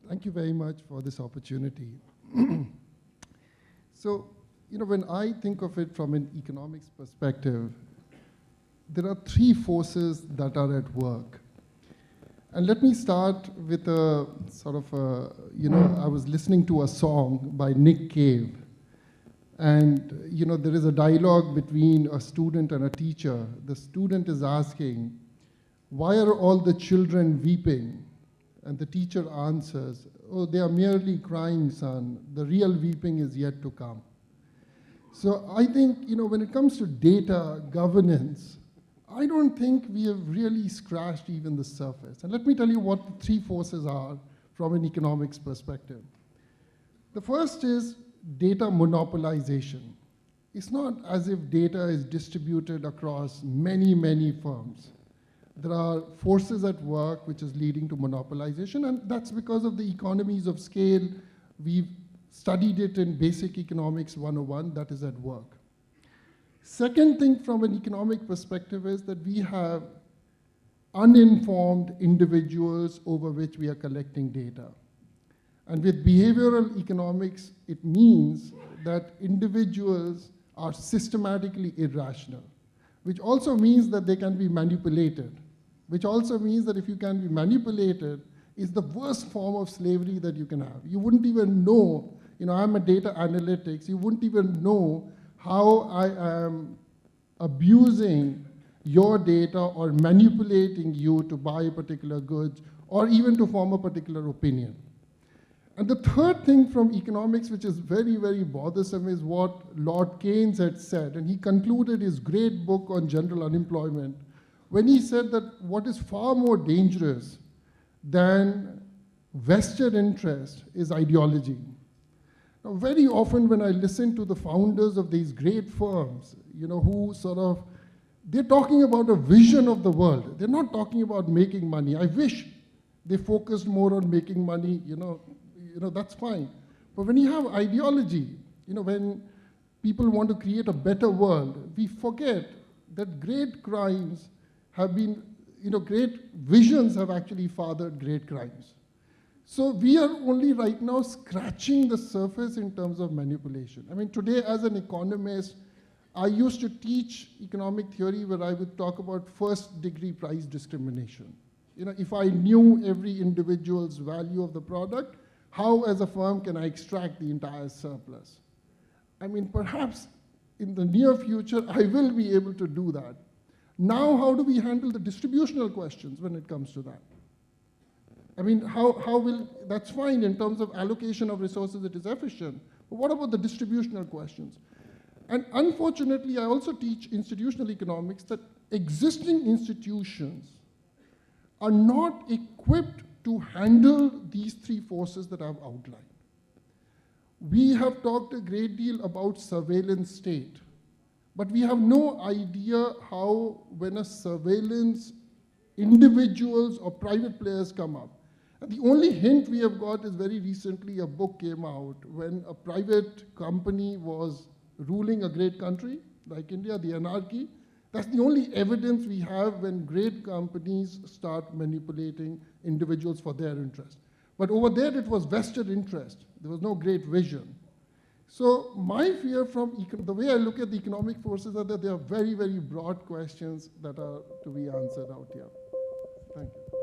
Thank you very much for this opportunity. So, when I think of it from an economics perspective, there are three forces that are at work. And let me start with a sort of I was listening to a song by Nick Cave. And, there is a dialogue between a student and a teacher. The student is asking, why are all the children weeping? And the teacher answers, oh, they are merely crying, son. The real weeping is yet to come. So I think, when it comes to data governance, I don't think we have really scratched even the surface. And let me tell you what the three forces are from an economics perspective. The first is data monopolization. It's not as if data is distributed across many, many firms. There are forces at work which is leading to monopolization, and that's because of the economies of scale. We've studied it in Basic Economics 101, that is at work. Second thing from an economic perspective is that we have uninformed individuals over which we are collecting data. And with behavioral economics, it means that individuals are systematically irrational, which also means that they can be manipulated, which also means that if you can be manipulated, is the worst form of slavery that you can have. You wouldn't even know, I'm a data analytics, you wouldn't even know how I am abusing your data or manipulating you to buy particular goods or even to form a particular opinion. And the third thing from economics, which is very, very bothersome, is what Lord Keynes had said. And he concluded his great book on general unemployment when he said that what is far more dangerous than vested interest is ideology. Now, very often when I listen to the founders of these great firms, who they're talking about a vision of the world. They're not talking about making money. I wish they focused more on making money, that's fine. But when you have ideology, when people want to create a better world, we forget that great crimes have been, great visions have actually fathered great crimes. So we are only right now scratching the surface in terms of manipulation. I mean, today as an economist, I used to teach economic theory where I would talk about first-degree price discrimination. If I knew every individual's value of the product, how as a firm can I extract the entire surplus? I mean, perhaps in the near future, I will be able to do that. Now, how do we handle the distributional questions when it comes to that? I mean, that's fine in terms of allocation of resources, it is efficient. But what about the distributional questions? And unfortunately, I also teach institutional economics that existing institutions are not equipped to handle these three forces that I've outlined. We have talked a great deal about surveillance state, but we have no idea how, when a surveillance individuals or private players come up. And the only hint we have got is very recently a book came out when a private company was ruling a great country like India, the anarchy. That's the only evidence we have when great companies start manipulating individuals for their interest. But over there, it was vested interest. There was no great vision. So my fear from the way I look at the economic forces are that they are very, very broad questions that are to be answered out here. Thank you.